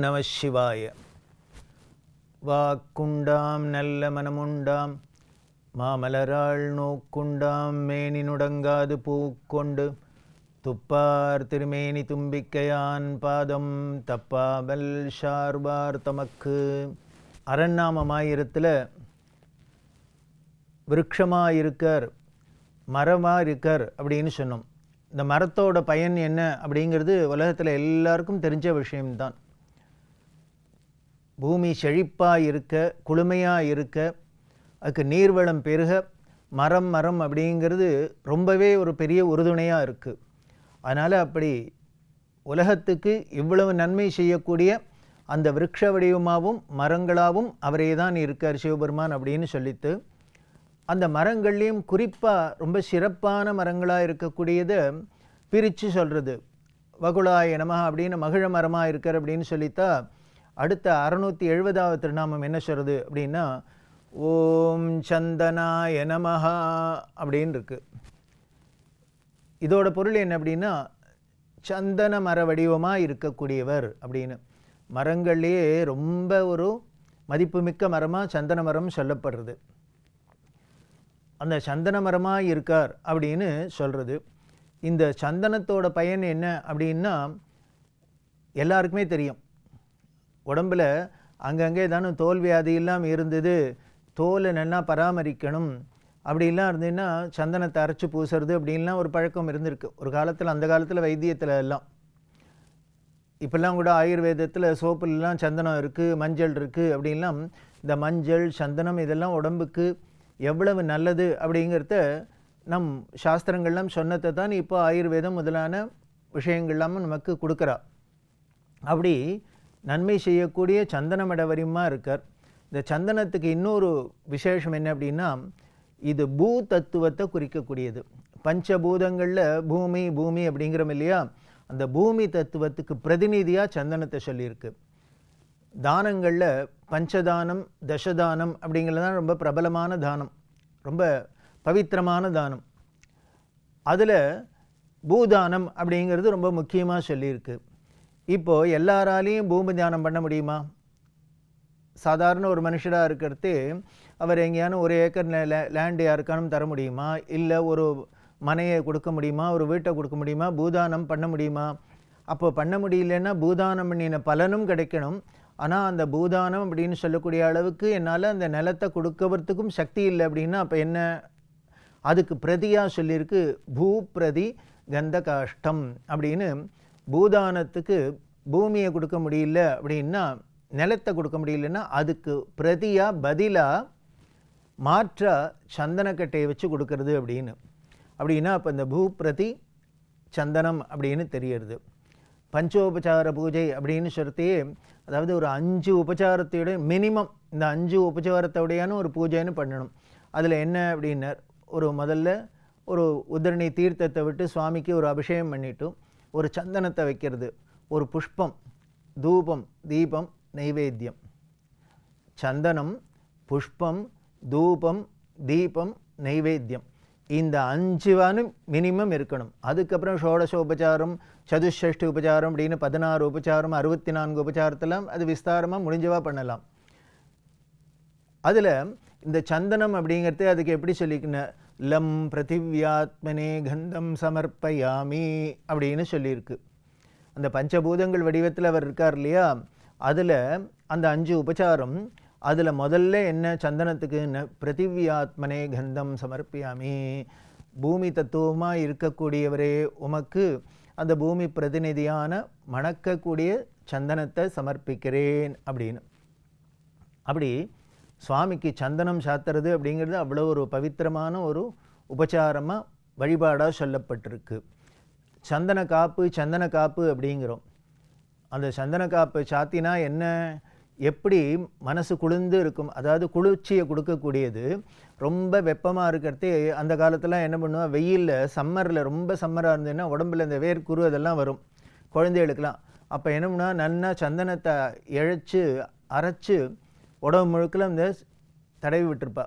நம சிவாய. வாக்குண்டாம் நல்ல மனமுண்டாம் மாமலராள் நோக்குண்டாம் மேனி நுடங்காது பூக்கொண்டு துப்பார் திருமேனி தும்பிக்கையான் பாதம் தப்பாமல் ஷார்பார் தமக்கு. அரண்நாமமாயிரத்தில் விருட்சமாயிருக்கர், மரமாயிருக்கர் அப்படின்னு சொன்னோம். இந்த மரத்தோட பயன் என்ன அப்படிங்கிறது உலகத்தில் எல்லாருக்கும் தெரிஞ்ச விஷயம்தான். பூமி செழிப்பாக இருக்க, குளுமையாக இருக்க, அதுக்கு நீர்வளம் பெருக மரம் அப்படிங்கிறது ரொம்பவே ஒரு பெரிய உறுதுணையாக இருக்குது. அதனால் அப்படி உலகத்துக்கு இவ்வளவு நன்மை செய்யக்கூடிய அந்த விருட்ச வடிவமாகவும் மரங்களாகவும் அவரே தான் இருக்கார் சிவபெருமான் அப்படின்னு சொல்லித்து, அந்த மரங்கள்லேயும் குறிப்பாக ரொம்ப சிறப்பான மரங்களாக இருக்கக்கூடியதை பிரித்து சொல்கிறது. வகுளாய நமஹ அப்படின்னு மகிழ மரமாக இருக்கார் அப்படின்னு சொல்லித்தா அடுத்த 670வது திருநாமம் என்ன சொல்கிறது அப்படின்னா ஓம் சந்தனாய நமஹ அப்படின்னு இருக்குது. இதோட பொருள் என்ன அப்படின்னா சந்தன மர வடிவமாக இருக்கக்கூடியவர் அப்படின்னு. மரங்கள்லேயே ரொம்ப ஒரு மதிப்புமிக்க மரமாக சந்தன மரம் சொல்லப்படுறது. அந்த சந்தன மரமாக இருக்கார் அப்படின்னு சொல்கிறது. இந்த சந்தனத்தோட பயன் என்ன அப்படின்னா எல்லாருக்குமே தெரியும். உடம்பில் அங்கங்கே தானே தோல் வியாதி இல்லாமல் இருந்தது, தோலை நல்லா பராமரிக்கணும் அப்படிலாம் இருந்ததுன்னா சந்தனத்தை அரைச்சி பூசுறது அப்படின்லாம் ஒரு பழக்கம் இருந்திருக்கு ஒரு காலத்தில். அந்த காலத்தில் வைத்தியத்தில் எல்லாம், இப்போல்லாம் கூட ஆயுர்வேதத்தில் சோப்புலாம் சந்தனம் இருக்குது, மஞ்சள் இருக்குது அப்படின்லாம். இந்த மஞ்சள் சந்தனம் இதெல்லாம் உடம்புக்கு எவ்வளவு நல்லது அப்படிங்கிறத நம் சாஸ்திரங்கள்லாம் சொன்னதை தான் இப்போ ஆயுர்வேதம் முதலான விஷயங்கள்லாமும் நமக்கு கொடுக்குறா. அப்படி நன்மை செய்யக்கூடிய சந்தனமட வரியமாக இருக்கார். இந்த சந்தனத்துக்கு இன்னொரு விசேஷம் என்ன அப்படின்னா இது பூ தத்துவத்தை குறிக்கக்கூடியது. பஞ்சபூதங்களில் பூமி பூமி அப்படிங்கிறோம் இல்லையா, அந்த பூமி தத்துவத்துக்கு பிரதிநிதியாக சந்தனத்தை சொல்லியிருக்கு. தானங்களில் பஞ்சதானம் தசதானம் அப்படிங்கிறது தான் ரொம்ப பிரபலமான தானம், ரொம்ப பவித்திரமான தானம். அதில் பூதானம் அப்படிங்கிறது ரொம்ப முக்கியமாக சொல்லியிருக்கு. இப்போது எல்லாராலையும் பூமி தானம் பண்ண முடியுமா? சாதாரண ஒரு மனுஷராக இருக்கிறது அவர் எங்கேயானு ஒரு ஏக்கர் லேண்டு யாருக்கானும் தர முடியுமா? இல்லை ஒரு மனையை கொடுக்க முடியுமா? ஒரு வீட்டை கொடுக்க முடியுமா? பூதானம் பண்ண முடியுமா? அப்போ பண்ண முடியலன்னா பூதானம் பண்ணின பலனும் கிடைக்கணும். ஆனால் அந்த பூதானம் அப்படின்னு சொல்லக்கூடிய அளவுக்கு என்னால் அந்த நிலத்தை கொடுக்கறதுக்கும் சக்தி இல்லை அப்படின்னா அப்போ என்ன? அதுக்கு பிரதியாக சொல்லியிருக்கு பூப்பிரதி கந்த காஷ்டம் அப்படின்னு. பூதானத்துக்கு பூமியை கொடுக்க முடியல அப்படின்னா, நிலத்தை கொடுக்க முடியலன்னா அதுக்கு பிரதியாக பதிலாக மாற்றா சந்தனக்கட்டையை வச்சு கொடுக்கறது அப்படின்னு. அப்படின்னா அப்போ இந்த பூப்பிரதி சந்தனம் அப்படின்னு தெரியறது. பஞ்சோபச்சார பூஜை அப்படின்னு சொல்லிட்டே, அதாவது ஒரு 5 உபச்சாரத்தோட மினிமம் இந்த 5 உபச்சாரத்தோடையான ஒரு பூஜைன்னு பண்ணணும். அதில் என்ன அப்படின்னார், ஒரு முதல்ல ஒரு உதிரணி தீர்த்தத்தை விட்டு சுவாமிக்கு ஒரு அபிஷேகம் பண்ணிவிட்டு ஒரு சந்தனத்தை வைக்கிறது, ஒரு புஷ்பம், தூபம், தீபம், நைவேத்தியம். சந்தனம், புஷ்பம், தூபம், தீபம், நைவேத்தியம், இந்த 5 மினிமம் இருக்கணும். அதுக்கப்புறம் ஷோடசோபச்சாரம், சதுஷ்டி உபச்சாரம் அப்படின்னு 16 உபச்சாரம், 64 உபச்சாரத்தெல்லாம் அது விஸ்தாரமாக முடிஞ்சவா பண்ணலாம். அதில் இந்த சந்தனம் அப்படிங்கிறது அதுக்கு எப்படி சொல்லிக்கணும், லம் பிருத்திவியாத்மனே கந்தம் சமர்ப்பயாமி அப்படின்னு சொல்லியிருக்கு. அந்த பஞ்சபூதங்கள் வடிவத்தில் அவர் இருக்கார் இல்லையா, அதில் அந்த 5 உபச்சாரம். அதில் முதல்ல என்ன சந்தனத்துக்கு பிருத்திவியாத்மனே கந்தம் சமர்ப்பியாமி, பூமி தத்துவமாக இருக்கக்கூடியவரே உமக்கு அந்த பூமி பிரதிநிதியான மணக்கக்கூடிய சந்தனத்தை சமர்ப்பிக்கிறேன் அப்படின்னு. அப்படி சுவாமிக்கு சந்தனம் சாத்துறது அப்படிங்கிறது அவ்வளோ ஒரு பவித்திரமான ஒரு உபச்சாரமாக வழிபாடாக சொல்லப்பட்டிருக்கு. சந்தன காப்பு அப்படிங்கிறோம். அந்த சந்தன காப்பு சாத்தினா என்ன, எப்படி மனசு குளிர்ந்து இருக்கும், அதாவது குளிர்ச்சியை கொடுக்கக்கூடியது. ரொம்ப வெப்பமாக இருக்கிறதே அந்த காலத்தில் என்ன பண்ணுவோம், வெயிலில் சம்மரில் ரொம்ப சம்மராக இருந்ததுன்னா உடம்புல இந்த வேர்க்குரு அதெல்லாம் வரும் குழந்தைகளுக்கெல்லாம். அப்போ என்ன பண்ணுவோம், நல்லா சந்தனத்தை இழைச்சி அரைச்சி உடம்பு முழுக்கில் இந்த தடவி விட்டுருப்பா.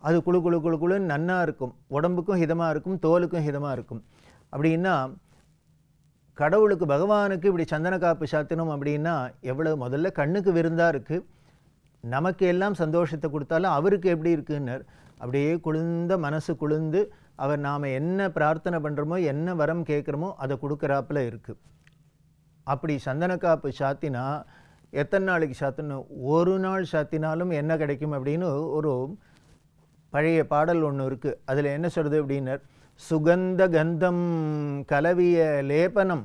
அது குழு குழு குழு குழுன்னு நன்னா இருக்கும், உடம்புக்கும் ஹிதமாக இருக்கும், தோலுக்கும் ஹிதமாக இருக்கும். அப்படின்னா கடவுளுக்கு பகவானுக்கு இப்படி சந்தன காப்பு சாத்தினோம் அப்படின்னா எவ்வளோ முதல்ல கண்ணுக்கு விருந்தாக இருக்குது. நமக்கு எல்லாம் சந்தோஷத்தை கொடுத்தாலும் அவருக்கு எப்படி இருக்குன்னர். அப்படியே குளிர்ந்த மனசு குளிர்ந்து அவர் நாம் என்ன பிரார்த்தனை பண்ணுறோமோ என்ன வரம் கேட்குறோமோ அதை கொடுக்குறாப்புல இருக்குது. அப்படி சந்தன காப்பு சாத்தினா எத்தனை நாளைக்கு சாத்தணும்? ஒரு நாள் சாத்தினாலும் என்ன கிடைக்கும் அப்படின்னு ஒரு பழைய பாடல் ஒன்று இருக்குது. அதில் என்ன சொல்கிறது அப்படின்னர், சுகந்த கந்தம் கலவிய லேபனம்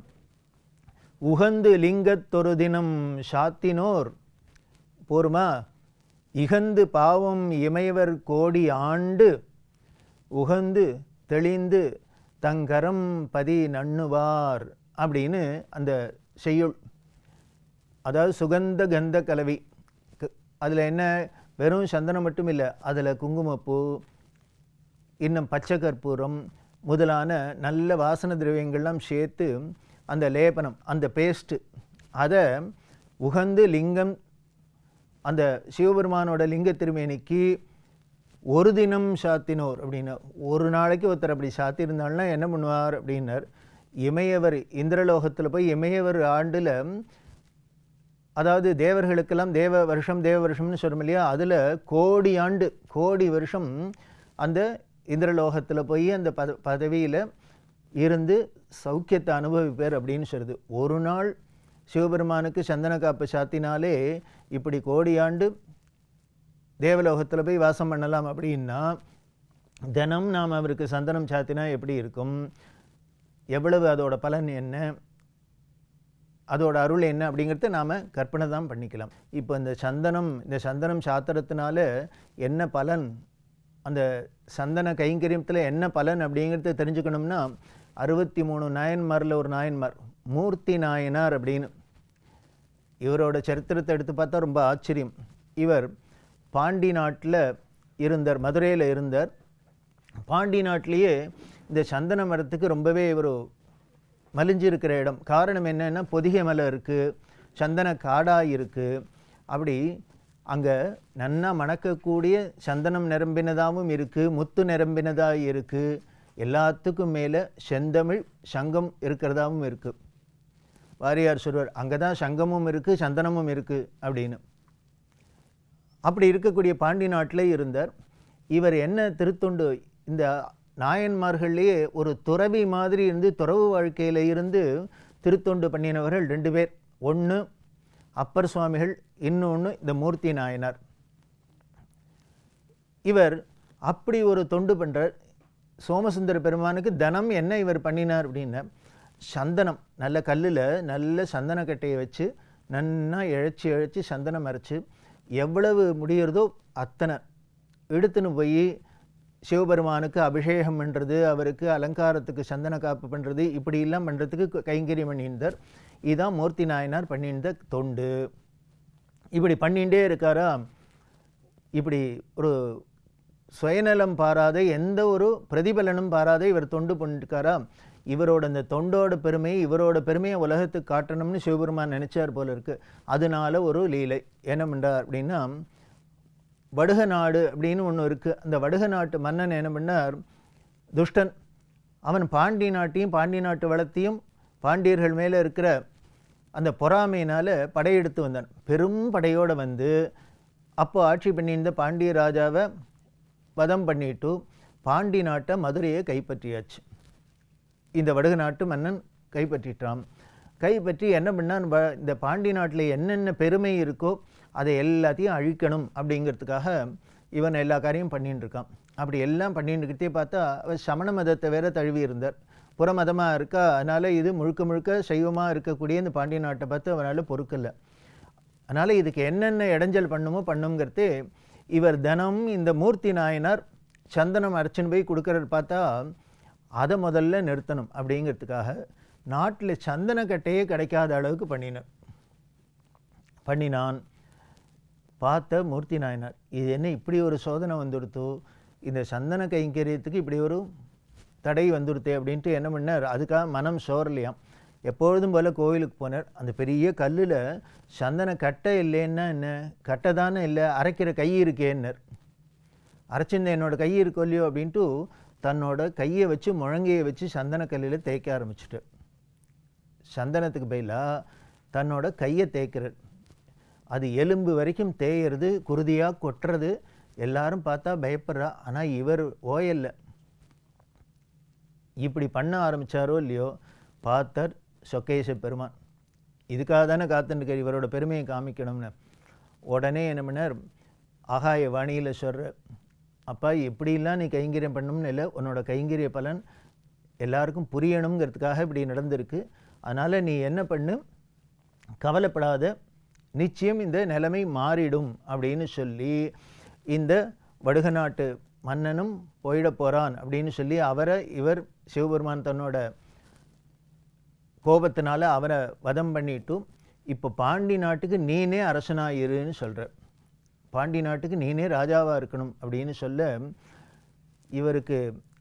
உகந்து லிங்கத்தொரு தினம் சாத்தினோர் போருமா இகந்து பாவம் இமையவர் கோடி ஆண்டு உகந்து தெளிந்து தங்கரம் பதி நண்ணுவார் அப்படின்னு அந்த செய்யுள். அதாவது சுகந்த கந்த கலவி, அதில் என்ன வெறும் சந்தனம் மட்டும் இல்லை, அதில் குங்குமப்பூ, இன்னும் பச்சை கற்பூரம் முதலான நல்ல வாசன திரவியங்கள்லாம் சேர்த்து அந்த லேபனம், அந்த பேஸ்ட்டு, அதை உகந்து லிங்கம், அந்த சிவபெருமானோட லிங்க திருமேனிக்கு ஒரு தினம் சாத்தினோர் அப்படின்னா, ஒரு நாளைக்கு ஒருத்தர் அப்படி சாத்தியிருந்தாள்னா என்ன பண்ணுவார் அப்படின்னார், இமையவர் இந்திரலோகத்தில் போய் இமையவர் ஆண்டில், அதாவது தேவர்களுக்கெல்லாம் தேவ வருஷம்னு சொல்கிறோம் இல்லையா, அதில் கோடி ஆண்டு கோடி வருஷம் அந்த இந்திரலோகத்தில் போய் அந்த பதவியில் இருந்து சௌக்கியத்தை அனுபவிப்பார் அப்படின்னு சொல்லுது. ஒரு நாள் சிவபெருமானுக்கு சந்தன காப்பு சாத்தினாலே இப்படி கோடி ஆண்டு தேவலோகத்தில் போய் வாசம் பண்ணலாம். அப்படின்னா தினம் நாம் அவருக்கு சந்தனம் சாத்தினா எப்படி இருக்கும், எவ்வளவு அதோட பலன் என்ன, அதோட அருள் என்ன அப்படிங்கிறத நாம் கற்பனை தான் பண்ணிக்கலாம். இப்போ இந்த சந்தனம் சாத்திரத்தினால என்ன பலன், அந்த சந்தன கைங்கரியத்தில் என்ன பலன் அப்படிங்கிறத தெரிஞ்சுக்கணும்னா 63 நாயன்மாரில் ஒரு நாயன்மார் மூர்த்தி நாயனார் அப்படின்னு, இவரோட சரித்திரத்தை எடுத்து பார்த்தா ரொம்ப ஆச்சரியம். இவர் பாண்டி நாட்டில் இருந்தார், மதுரையில் இருந்தார். பாண்டி நாட்டிலேயே இந்த சந்தன மரத்துக்கு ரொம்பவே ஒரு மலிஞ்சிருக்கிற இடம். காரணம் என்னென்னா பொதிகை மலை இருக்குது, சந்தன காடாக இருக்குது. அப்படி அங்கே நன்னா மணக்கக்கூடிய சந்தனம் நிரம்பினதாகவும் இருக்குது, முத்து நிரம்பினதாக இருக்குது, எல்லாத்துக்கும் மேலே செந்தமிழ் சங்கம் இருக்கிறதாகவும் இருக்குது. வாரியார் சொல்வார், அங்கே தான் சங்கமும் இருக்குது சந்தனமும் இருக்குது அப்படின்னு. அப்படி இருக்கக்கூடிய பாண்டி நாட்டிலே இருந்தார். இவர் என்ன திருத்தொண்டு, இந்த நாயன்மார்கள்லேயே ஒரு துறவி மாதிரி இருந்து துறவு வாழ்க்கையில் இருந்து திருத்தொண்டு பண்ணினவர்கள் 2 பேர். ஒன்று அப்பர் சுவாமிகள், இன்னொன்று இந்த மூர்த்தி நாயனார். இவர் அப்படி ஒரு தொண்டு பண்ணுறார். சோமசுந்தர பெருமானுக்கு தனம் என்ன இவர் பண்ணினார் அப்படின்னா, சந்தனம் நல்ல கல்லில் நல்ல சந்தனக்கட்டையை வச்சு நன்னா இழைச்சி சந்தனம் அரைச்சி எவ்வளவு முடிகிறதோ அத்தனை எடுத்துன்னு போய் சிவபெருமானுக்கு அபிஷேகம் பண்ணுறது, அவருக்கு அலங்காரத்துக்கு சந்தன காப்பு பண்ணுறது, இப்படியெல்லாம் பண்ணுறதுக்கு கைங்கரியம் பண்ணியிருந்தார். இதுதான் மூர்த்தி நாயனார் பண்ணியிருந்த தொண்டு. இப்படி பண்ணிகிட்டே இருக்காரா. இப்படி ஒரு சுயநலம் பாராத, எந்த ஒரு பிரதிபலனும் பாராத இவர் தொண்டு பண்ணிருக்காரா. இவரோட அந்த தொண்டோட பெருமை, இவரோட பெருமையை உலகத்துக்கு காட்டணும்னு சிவபெருமான் நினைச்சார் போல இருக்கு. அதனால ஒரு லீலை என்ன பண்ணுறார் அப்படின்னா, வடுக நாடு அப்படின்னு ஒன்று இருக்குது. அந்த வடுக நாட்டு மன்னன் என்ன பண்ணார், துஷ்டன். அவன் பாண்டி நாட்டையும் பாண்டி நாட்டு வளத்தையும் பாண்டியர்கள் மேலே இருக்கிற அந்த பொறாமையினால் படையெடுத்து வந்தான். பெரும் படையோடு வந்து அப்போ ஆட்சி பண்ணியிருந்த பாண்டிய ராஜாவை வதம் பண்ணிட்டு பாண்டி நாட்டை, மதுரையை கைப்பற்றியாச்சு. இந்த வடுக நாட்டு மன்னன் கைப்பற்றிட்டான். கைப்பற்றி என்ன பண்ணான், இந்த பாண்டி நாட்டில் என்னென்ன பெருமை இருக்கோ அதை எல்லாத்தையும் அழிக்கணும் அப்படிங்கிறதுக்காக இவன் எல்லா காரியம் பண்ணின்னு இருக்கான். அப்படி எல்லாம் பண்ணிட்டுக்கிட்டே பார்த்தா அவர் சமண மதத்தை வேற தழுவி இருந்தார். புற மதமாக இருக்கா, அதனால் இது முழுக்க முழுக்க சைவமாக இருக்கக்கூடிய இந்த பாண்டிய நாட்டை பார்த்து அவனால் பொறுக்கலை. அதனால் இதுக்கு என்னென்ன இடைஞ்சல் பண்ணுங்கிறது இவர் தினம் இந்த மூர்த்தி நாயனார் சந்தனம் அரைச்சின்னு போய் கொடுக்குறது பார்த்தா அதை முதல்ல நிறுத்தணும் அப்படிங்கிறதுக்காக நாட்டில் சந்தனக்கட்டையே கிடைக்காத அளவுக்கு பண்ணினான். பார்த்த மூர்த்தி நாயனார், இது என்ன இப்படி ஒரு சோதனை வந்துடுத்தோ, இந்த சந்தன கைங்கரியத்துக்கு இப்படி ஒரு தடை வந்துடுத்தே அப்படின்ட்டு என்ன பண்ணார். அதுக்காக மனம் சோரலையாம். எப்பொழுதும் போல் கோவிலுக்கு போனார். அந்த பெரிய கல்லில் சந்தன கட்டை இல்லைன்னா என்ன, கட்டை தானே இல்லை, அரைக்கிற கை இருக்கேன்னார். அரைச்சிருந்த என்னோட கை இருக்கோ இல்லையோ அப்படின்ட்டு தன்னோட கையை வச்சு முழங்கையை வச்சு சந்தன கல்லில் தேய்க்க ஆரம்பிச்சுட்டு சந்தனத்துக்கு பதிலாக தன்னோட கையை தேய்க்கிறார். அது எலும்பு வரைக்கும் தேயறது, குருதியாக கொட்டுறது. எல்லாரும் பார்த்தா பயப்படுறா. ஆனால் இவர் ஓயல்ல. இப்படி பண்ண ஆரம்பித்தாரோ இல்லையோ பார்த்தர் சொக்கேச பெருமான். இதுக்காக தானே காத்துருக்கார், இவரோட பெருமையை காமிக்கணும்னு. உடனே என்ன பண்ணார், ஆகாய வாணியில் சொல்கிற, அப்பா எப்படிலாம் நீ கைங்கரியம் பண்ணணும்னு இல்லை, உன்னோட கைங்கரிய பலன் எல்லாருக்கும் புரியணுங்கிறதுக்காக இப்படி நடந்திருக்கு. அதனால் நீ என்ன பண்ணு, கவலைப்படாத, நிச்சயம் இந்த நிலைமை மாறிடும் அப்படின்னு சொல்லி இந்த வடுக நாட்டு மன்னனும் போயிட போகிறான் அப்படின்னு சொல்லி இவர் சிவபெருமான் தன்னோட கோபத்தினால அவரை வதம் பண்ணிட்டு இப்போ பாண்டி நாட்டுக்கு நீனே அரசனாயிருன்னு சொல்கிற. பாண்டி நாட்டுக்கு நீனே ராஜாவாக இருக்கணும் அப்படின்னு சொல்ல இவருக்கு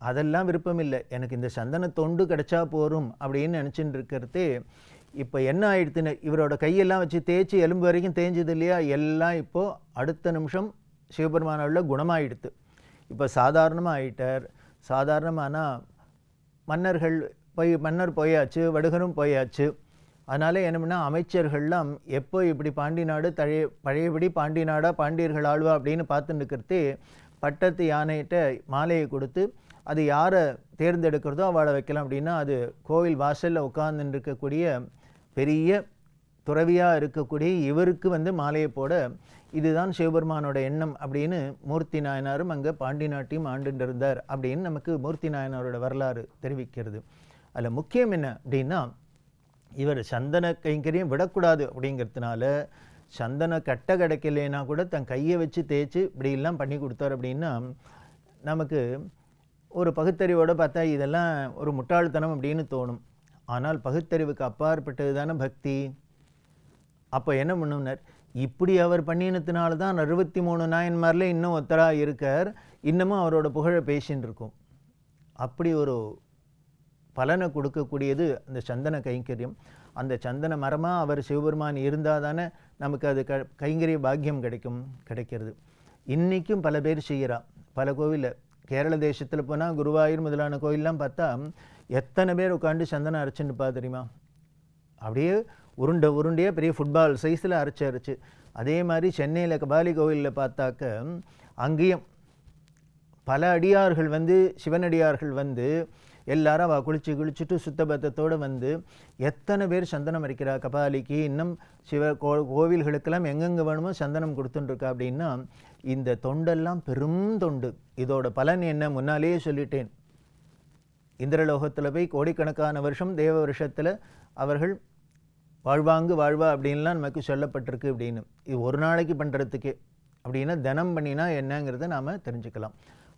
அதெல்லாம் விருப்பம் இல்லை. எனக்கு இந்த சந்தன தொண்டு கிடைச்சா போரும் அப்படின்னு நினச்சிட்டு இருக்கிறதே. இப்போ என்ன ஆயிடுத்துன்னு, இவரோட கையெல்லாம் வச்சு தேய்ச்சி எலும்பு வரைக்கும் தேஞ்சது இல்லையா, எல்லாம் இப்போது அடுத்த நிமிஷம் சிவபெருமானோட குணமாயிடுத்து. இப்போ சாதாரணமாக ஆயிட்டார். சாதாரணமானால் மன்னர் போயாச்சு, வடுகரும் போயாச்சு. அதனால் என்ன பண்ணால் அமைச்சர்கள்லாம் எப்போ இப்படி பாண்டி நாடு பழையபடி பாண்டி நாடா பாண்டியர்கள் ஆழ்வா அப்படின்னு பார்த்துட்டு இருக்கிறதே பட்டத்து யானைகிட்ட மாலையை கொடுத்து அது யாரை தேர்ந்தெடுக்கிறதோ அவளை வைக்கலாம் அப்படின்னா, அது கோவில் வாசலில் உட்கார்ந்துட்டு இருக்கக்கூடிய பெரிய துறவியாக இருக்கக்கூடிய இவருக்கு மாலையை போட, இதுதான் சிவபெருமானோட எண்ணம் அப்படின்னு மூர்த்தி நாயனாரும் அங்கே பாண்டி நாட்டையும் ஆண்டுட்டு இருந்தார் அப்படின்னு நமக்கு மூர்த்தி நாயனாரோட வரலாறு தெரிவிக்கிறது. அதில் முக்கியம் என்ன அப்படின்னா, இவர் சந்தன கைங்கரியம் விடக்கூடாது அப்படிங்கிறதுனால சந்தன கட்டை கிடைக்கலைன்னா கூட தன் கையை வச்சு தேய்ச்சி இப்படிலாம் பண்ணி கொடுத்தார். அப்படின்னா நமக்கு ஒரு பகுத்தறிவோடு பார்த்தா இதெல்லாம் ஒரு முட்டாள்தனம் அப்படின்னு தோணும். ஆனால் பகுத்தறிவுக்கு அப்பாற்பட்டது தானே பக்தி. அப்போ என்ன பண்ணுனார், இப்படி அவர் பண்ணினத்தினால தான் 63 நாயன்மாரில் இன்னும் ஒருத்தராக இருக்கார். இன்னமும் அவரோட புகழை பேசின்னு இருக்கும். அப்படி ஒரு பலனை கொடுக்கக்கூடியது அந்த சந்தன கைங்கரியம். அந்த சந்தன மரமாக அவர் சிவபெருமான் இருந்தால் தானே நமக்கு அது கைங்கரிய பாக்கியம் கிடைக்கிறது. இன்றைக்கும் பல பேர் செய்கிறா. பல கோவிலில் கேரள தேசத்தில் போனால் குருவாயூர் முதலான கோயிலெலாம் பார்த்தா எத்தனை பேர் உட்காந்து சந்தனம் அரைச்சுட்டுப்பா தெரியுமா. அப்படியே உருண்டையாக பெரிய ஃபுட்பால் சைஸில் அரைச்சு. அதே மாதிரி சென்னையில் கபாலி கோவிலில் பார்த்தாக்க அங்கேயும் பல அடியார்கள் சிவனடியார்கள் எல்லாரும் குளிச்சுட்டு சுத்தபத்தத்தோடு எத்தனை பேர் சந்தனம் அரைக்கிறா கபாலிக்கு. இன்னும் கோவில்களுக்கெல்லாம் எங்கெங்கே வேணுமோ சந்தனம் கொடுத்துட்டுருக்கா. அப்படின்னா இந்த தொண்டெல்லாம் பெரும் தொண்டு. இதோட பலன் என்ன முன்னாலேயே சொல்லிட்டேன். இந்திரலோகத்தில் போய் கோடிக்கணக்கான வருஷம் தேவ வருஷத்தில் அவர்கள் வாழ்வா அப்படின்லாம் நமக்கு சொல்லப்பட்டிருக்கு. அப்படின்னு இது ஒரு நாளைக்கு பண்ணுறதுக்கே அப்படின்னா தினம் பண்ணினா என்னங்கிறத நாம் தெரிஞ்சுக்கலாம்.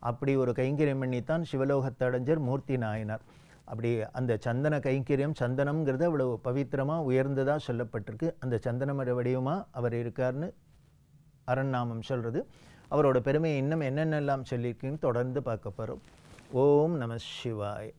அப்படி ஒரு கைங்கரியம் பண்ணித்தான் சிவலோகத்தை அடைஞ்சர் மூர்த்தி நாயனார். அப்படி அந்த சந்தன கைங்கரியம், சந்தனம்ங்கிறது அவ்வளோ பவித்திரமாக உயர்ந்ததாக சொல்லப்பட்டிருக்கு. அந்த சந்தனமர வடிவமாக அவர் இருக்கார்னு அரண்நாமம் சொல்கிறது. அவரோட பெருமையை இன்னும் என்னென்னலாம் சொல்லியிருக்குன்னு தொடர்ந்து பார்க்க போகிறோம். ஓம் நம சிவாய.